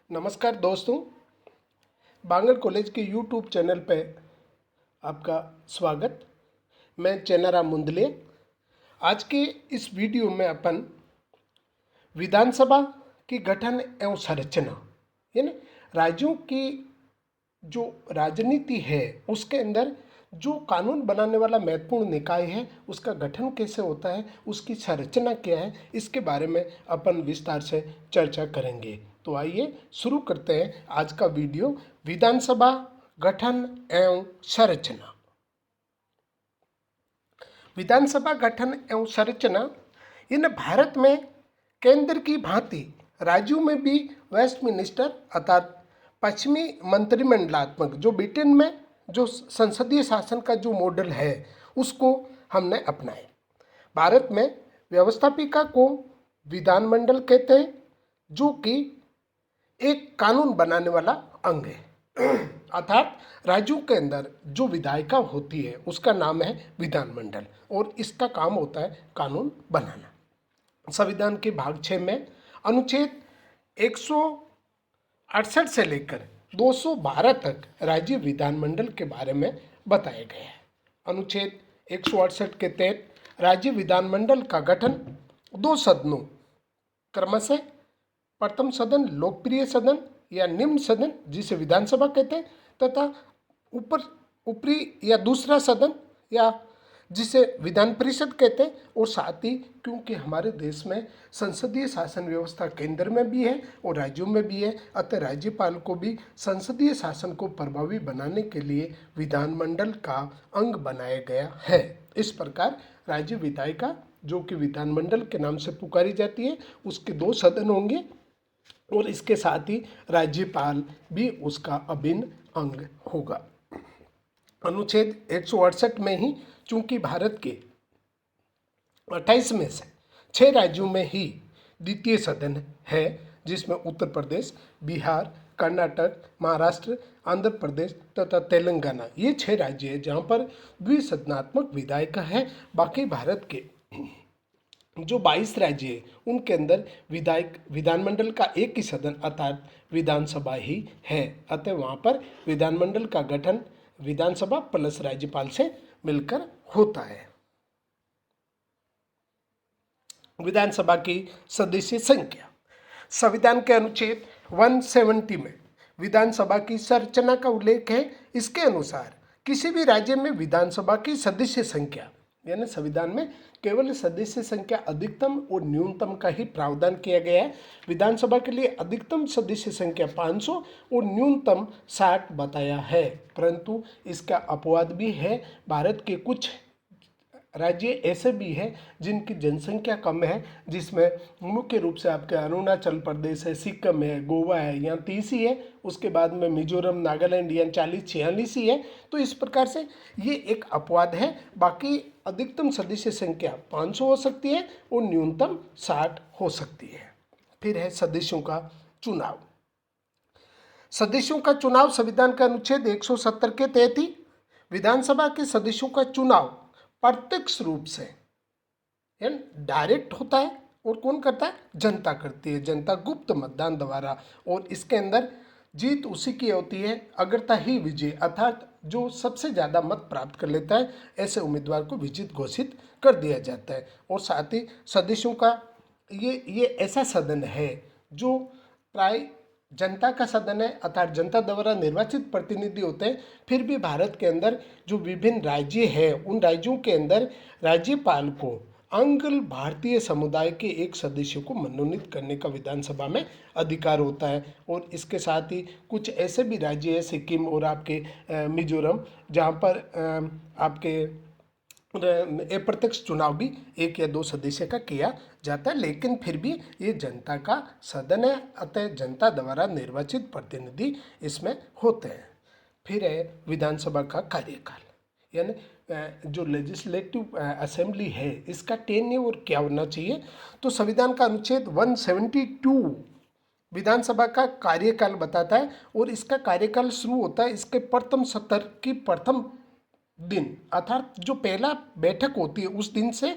नमस्कार दोस्तों, बांगल कॉलेज के यूट्यूब चैनल पे आपका स्वागत। मैं चेनाराम मुंदले। आज के इस वीडियो में अपन विधानसभा की गठन एवं संरचना यानी राज्यों की जो राजनीति है उसके अंदर जो कानून बनाने वाला महत्वपूर्ण निकाय है उसका गठन कैसे होता है, उसकी संरचना क्या है, इसके बारे में अपन विस्तार से चर्चा करेंगे। तो आइए शुरू करते हैं आज का वीडियो। विधानसभा गठन एवं संरचना। विधानसभा गठन एवं संरचना इन भारत में केंद्र की भांति राज्यों में भी वेस्टमिनिस्टर अर्थात पश्चिमी मंत्रिमंडलात्मक जो ब्रिटेन में जो संसदीय शासन का जो मॉडल है उसको हमने अपनाया। भारत में व्यवस्थापिका को विधानमंडल कहते हैं जो कि एक कानून बनाने वाला अंग है अर्थात राज्यों के अंदर जो विधायिका होती है उसका नाम है विधानमंडल और इसका काम होता है कानून बनाना। संविधान के भाग 6 में अनुच्छेद 168 से लेकर 212 तक राज्य विधानमंडल के बारे में बताया गया है। अनुच्छेद 168 के तहत राज्य विधानमंडल का गठन 2 सदनों क्रमशः प्रथम सदन लोकप्रिय सदन या निम्न सदन जिसे विधानसभा कहते हैं तथा ऊपरी या दूसरा सदन या जिसे विधान परिषद कहते हैं। और साथ ही क्योंकि हमारे देश में संसदीय शासन व्यवस्था केंद्र में भी है और राज्यों में भी है, अतः राज्यपाल को भी संसदीय शासन को प्रभावी बनाने के लिए विधानमंडल का अंग बनाया गया है। इस प्रकार राज्य विधायिका जो कि विधानमंडल के नाम से पुकारी जाती है उसके 2 सदन होंगे और इसके साथ ही राज्यपाल भी उसका अभिन्न अंग होगा। अनुच्छेद 168 में ही चूंकि भारत के 28 में से 6 राज्यों में ही द्वितीय सदन है जिसमें उत्तर प्रदेश, बिहार, कर्नाटक, महाराष्ट्र, आंध्र प्रदेश तथा तेलंगाना ये 6 राज्य हैं जहाँ पर द्विसदनात्मक विधायिका है। बाकी भारत के जो 22 राज्य है उनके अंदर विधानमंडल का एक ही सदन अर्थात विधानसभा ही है। अतः वहाँ पर विधानमंडल का गठन विधानसभा प्लस राज्यपाल से मिलकर होता है। विधानसभा की सदस्य संख्या। संविधान के अनुच्छेद 170 में विधानसभा की संरचना का उल्लेख है। इसके अनुसार किसी भी राज्य में विधानसभा की सदस्य संख्या यानी संविधान में केवल सदस्य संख्या अधिकतम और न्यूनतम का ही प्रावधान किया गया है। विधानसभा के लिए अधिकतम सदस्य संख्या 500 और न्यूनतम 60 बताया है, परंतु इसका अपवाद भी है। भारत के कुछ राज्य ऐसे भी हैं जिनकी जनसंख्या कम है, जिसमें मुख्य रूप से आपके अरुणाचल प्रदेश है, सिक्किम है, गोवा है, यहाँ 30 ही है। उसके बाद में मिजोरम, नागालैंड यहाँ 40-46 ही है। तो इस प्रकार से ये एक अपवाद है। बाकी अधिकतम सदस्य संख्या 500 हो सकती है और न्यूनतम 60 हो सकती है। फिर है सदस्यों का चुनाव। सदस्यों का चुनाव संविधान का अनुच्छेद 170 के तहत ही विधानसभा के सदस्यों का चुनाव प्रत्यक्ष रूप से यानी डायरेक्ट होता है। और कौन करता है? जनता करती है, जनता गुप्त मतदान द्वारा। और इसके अंदर जीत उसी की होती है अग्रता ही विजय अर्थात जो सबसे ज़्यादा मत प्राप्त कर लेता है ऐसे उम्मीदवार को विजित घोषित कर दिया जाता है। और साथ ही सदस्यों का ये ऐसा सदन है जो प्राय जनता का सदन है अर्थात जनता द्वारा निर्वाचित प्रतिनिधि होते हैं। फिर भी भारत के अंदर जो विभिन्न राज्य हैं उन राज्यों के अंदर राज्यपाल को अंग भारतीय समुदाय के एक सदस्य को मनोनीत करने का विधानसभा में अधिकार होता है। और इसके साथ ही कुछ ऐसे भी राज्य हैं सिक्किम और आपके मिजोरम जहाँ पर आपके अप्रत्यक्ष चुनाव भी 1 या 2 सदस्य का किया जाता है, लेकिन फिर भी ये जनता का सदन है अतः जनता द्वारा निर्वाचित प्रतिनिधि इसमें होते हैं। फिर है विधानसभा का कार्यकाल यानी जो लेजिस्लेटिव असेंबली है इसका टेन्योर क्या होना चाहिए। तो संविधान का अनुच्छेद 172 विधानसभा का कार्यकाल बताता है और इसका कार्यकाल शुरू होता है इसके प्रथम सत्र की प्रथम दिन अर्थात जो पहला बैठक होती है उस दिन से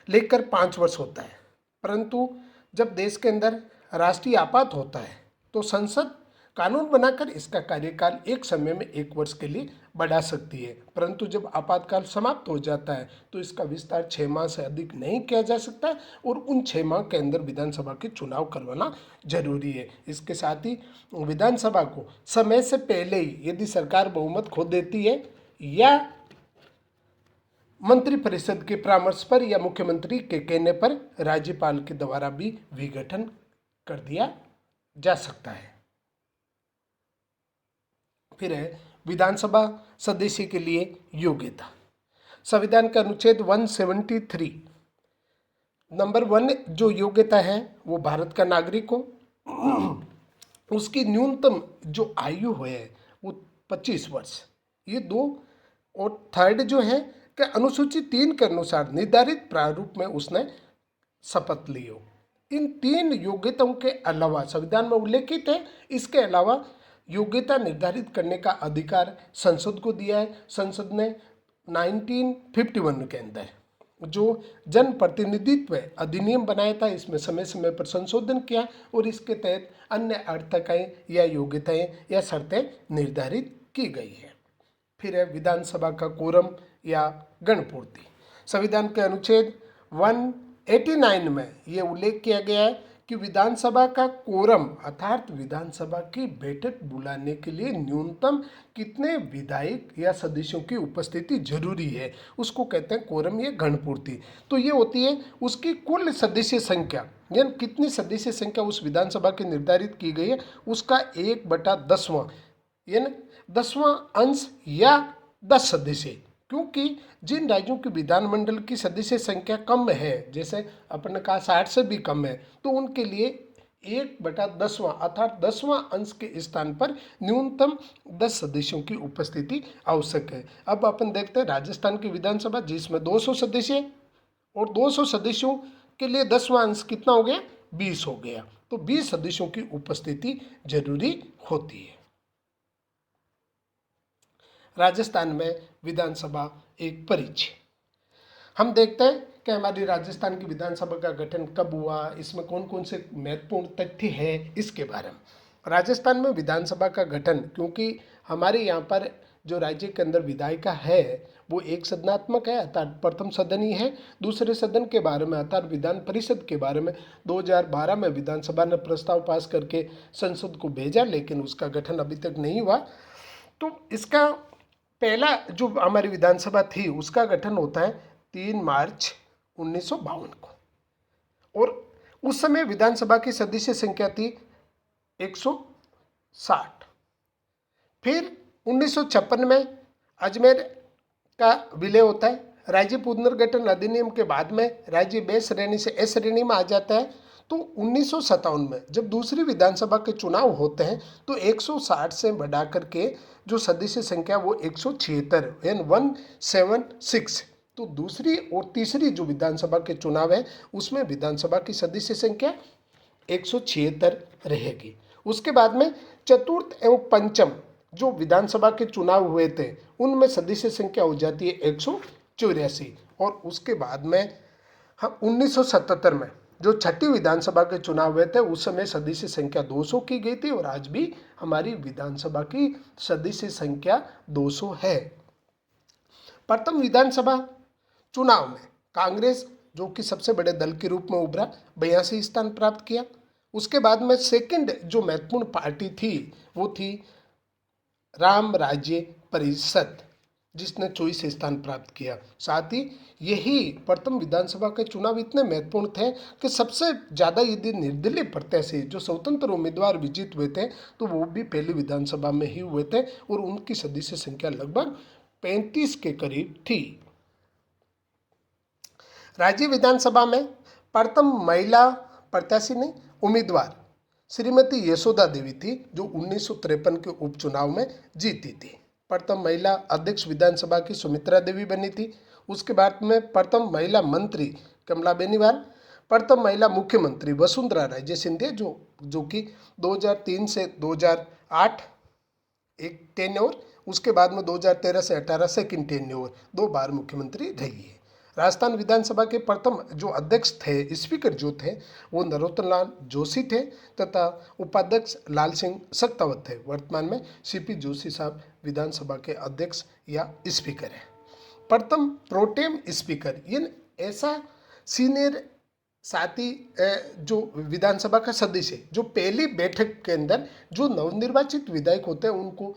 लेकर 5 वर्ष होता है। परंतु जब देश के अंदर राष्ट्रीय आपात होता है तो संसद कानून बनाकर इसका कार्यकाल एक समय में 1 वर्ष के लिए बढ़ा सकती है, परंतु जब आपातकाल समाप्त हो जाता है तो इसका विस्तार 6 माह से अधिक नहीं किया जा सकता है और उन 6 माह के अंदर विधानसभा के चुनाव करवाना जरूरी है। इसके साथ ही विधानसभा को समय से पहले ही यदि सरकार बहुमत खो देती है या मंत्रिपरिषद के परामर्श पर या मुख्यमंत्री के कहने पर राज्यपाल के द्वारा भी विघटन कर दिया जा सकता है। फिर है विधानसभा सदस्य के लिए योग्यता। संविधान का अनुच्छेद 173 नंबर 1 जो योग्यता है वो भारत का नागरिक हो, उसकी न्यूनतम जो आयु है वो 25 वर्ष, ये 2, और थर्ड जो है कि अनुसूची 3 के अनुसार निर्धारित प्रारूप में उसने शपथ ली हो। इन 3 योग्यताओं के अलावा संविधान में उल्लेखित है, इसके अलावा योग्यता निर्धारित करने का अधिकार संसद को दिया है। संसद ने 1951 के अंदर जो जन प्रतिनिधित्व अधिनियम बनाया था, इसमें समय समय पर संशोधन किया और इसके तहत अन्य अर्हताएं या योग्यताएं या शर्तें निर्धारित की गई है। फिर है विधानसभा का कोरम या गणपूर्ति। संविधान के अनुच्छेद 189 में ये उल्लेख किया गया है कि विधानसभा का कोरम अर्थात विधानसभा की बैठक बुलाने के लिए न्यूनतम कितने विधायक या सदस्यों की उपस्थिति जरूरी है, उसको कहते हैं कोरम या गणपूर्ति। तो ये होती है उसकी कुल सदस्य संख्या, यानी कितनी सदस्य संख्या उस विधानसभा की निर्धारित की गई है, उसका 1/10वां यानी 10वां अंश या 10 सदस्य। क्योंकि जिन राज्यों की विधानमंडल की सदस्य संख्या कम है, जैसे अपन का 60 से भी कम है, तो उनके लिए 1/10वां अर्थात 10वां अंश के स्थान पर न्यूनतम 10 सदस्यों की उपस्थिति आवश्यक है। अब अपन देखते हैं राजस्थान की विधानसभा जिसमें 200 सदस्य और 200 सदस्यों के लिए 10वां अंश कितना हो गया, 20 हो गया। तो 20 सदस्यों की उपस्थिति जरूरी होती है। राजस्थान में विधानसभा एक परिचय। हम देखते हैं कि हमारी राजस्थान की विधानसभा का गठन कब हुआ, इसमें कौन कौन से महत्वपूर्ण तथ्य हैं, इसके बारे में। राजस्थान में विधानसभा का गठन, क्योंकि हमारे यहाँ पर जो राज्य के अंदर विधायिका है वो एक सदनात्मक है अर्थात प्रथम सदन ही है। दूसरे सदन के बारे में अर्थात विधान परिषद के बारे में 2012 में विधानसभा ने प्रस्ताव पास करके संसद को भेजा, लेकिन उसका गठन अभी तक नहीं हुआ। तो इसका पहला जो हमारी विधानसभा थी उसका गठन होता है 3 मार्च 1952 को, और उस समय विधानसभा की सदस्य संख्या थी 160। फिर 1956 में अजमेर का विलय होता है। राज्य पुनर्गठन अधिनियम के बाद में राज्य बे श्रेणी से ए श्रेणी में आ जाता है। तो 1957 में जब दूसरी विधानसभा के चुनाव होते हैं तो 160 से बढ़ा करके जो सदस्य संख्या वो 176 यानी 176। तो दूसरी और तीसरी जो विधानसभा के चुनाव है उसमें विधानसभा की सदस्य संख्या 176 रहेगी। उसके बाद में चतुर्थ एवं पंचम जो विधानसभा के चुनाव हुए थे उनमें सदस्य संख्या हो जाती है 184। और उसके बाद में हम 1977 में जो छठी विधानसभा के चुनाव हुए थे उस समय सदस्य संख्या 200 की गई थी, और आज भी हमारी विधानसभा की सदस्य संख्या 200 है। प्रथम विधानसभा चुनाव में कांग्रेस जो कि सबसे बड़े दल के रूप में उभरा 82 स्थान प्राप्त किया। उसके बाद में सेकंड जो महत्वपूर्ण पार्टी थी वो थी राम राज्य परिषद जिसने 24 स्थान प्राप्त किया। साथ ही यही प्रथम विधानसभा के चुनाव इतने महत्वपूर्ण थे कि सबसे ज़्यादा यदि निर्दलीय प्रत्याशी जो स्वतंत्र उम्मीदवार विजित हुए थे तो वो भी पहली विधानसभा में ही हुए थे, और उनकी सदस्य संख्या लगभग 35 के करीब थी। राज्य विधानसभा में प्रथम महिला प्रत्याशी ने उम्मीदवार श्रीमती यशोदा देवी थी जो 1953 के उपचुनाव में जीती थी। प्रथम महिला अध्यक्ष विधानसभा की सुमित्रा देवी बनी थी। उसके बाद में प्रथम महिला मंत्री कमला बेनीवाल, प्रथम महिला मुख्यमंत्री वसुंधरा राजे सिंधिया जो कि 2003 से 2008 एक टेन्योर, उसके बाद में 2013 से 18 सेकंड टेन्योर, 2 बार मुख्यमंत्री रही है। राजस्थान विधानसभा के प्रथम जो अध्यक्ष थे, स्पीकर जो थे, वो नरोत्तम लाल जोशी थे तथा उपाध्यक्ष लाल सिंह सक्तावत थे। वर्तमान में सीपी जोशी साहब विधानसभा के अध्यक्ष या स्पीकर हैं। प्रथम प्रोटेम स्पीकर, ये ऐसा सीनियर साथी जो विधानसभा का सदस्य जो पहली बैठक के अंदर जो नवनिर्वाचित विधायक होते हैं उनको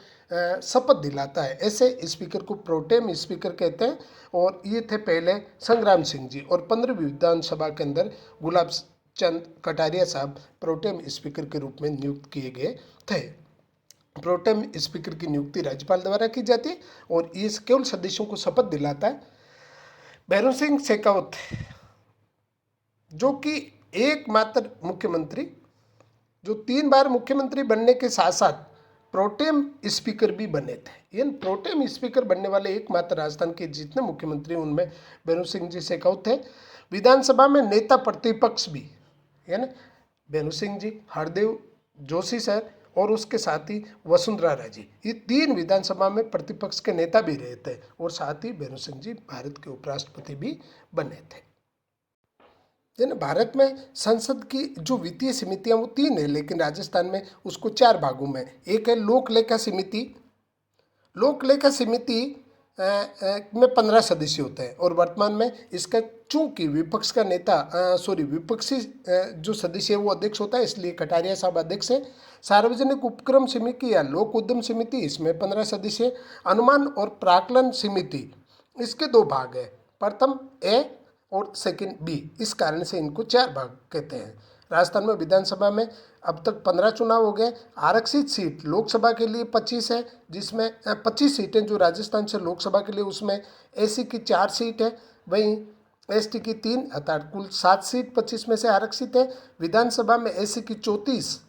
शपथ दिलाता है, ऐसे स्पीकर को प्रोटेम स्पीकर कहते हैं। और ये थे पहले संग्राम सिंह जी, और 15वीं विधानसभा के अंदर गुलाब चंद कटारिया साहब प्रोटेम स्पीकर के रूप में नियुक्त किए गए थे। प्रोटेम स्पीकर की नियुक्ति राज्यपाल द्वारा की जाती है और ये केवल सदस्यों को शपथ दिलाता है। भैरों सिंह शेखावत जो कि एकमात्र मुख्यमंत्री जो 3 बार मुख्यमंत्री बनने के साथ साथ प्रोटेम स्पीकर भी बने थे। इन प्रोटेम स्पीकर बनने वाले एकमात्र राजस्थान के जितने मुख्यमंत्री उनमें भैरों सिंह जी शेखावत थे। विधानसभा में नेता प्रतिपक्ष भी, है ना, भैरों सिंह जी, हरदेव जोशी सर और उसके साथ ही वसुंधरा राजे, ये 3 विधानसभा में प्रतिपक्ष के नेता भी रहे थे। और साथ ही भैरों सिंह जी भारत के उपराष्ट्रपति भी बने थे। भारत में संसद की जो वित्तीय समितियां वो 3 है, लेकिन राजस्थान में उसको 4 भागों में। एक है लोक लेखा समिति। लोक लेखा समिति में 15 सदस्य होते हैं और वर्तमान में इसका चूंकि विपक्ष का नेता विपक्षी जो सदस्य है वो अध्यक्ष होता है, इसलिए कटारिया साहब अध्यक्ष है। सार्वजनिक उपक्रम समिति या लोक उद्यम समिति, इसमें 15 सदस्य। अनुमान और प्राकलन समिति, इसके 2 भाग है, प्रथम ए और सेकंड बी, इस कारण से इनको 4 भाग कहते हैं। राजस्थान में विधानसभा में अब तक 15 चुनाव हो गए। आरक्षित सीट लोकसभा के लिए 25 है, जिसमें 25 सीटें जो राजस्थान से लोकसभा के लिए, उसमें एससी की 4 सीट है, वहीं एसटी की 3, अर्थात कुल 7 सीट 25 में से आरक्षित है। विधानसभा में एससी की 34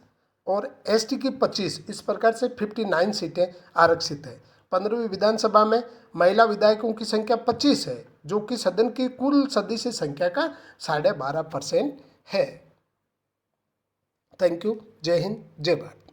और एसटी की 25, इस प्रकार से 59 सीटें आरक्षित है। 15वीं विधानसभा में महिला विधायकों की संख्या 25 है, जो कि सदन की कुल सदस्य संख्या का 12.5% है। Thank you. जय हिंद, जय भारत।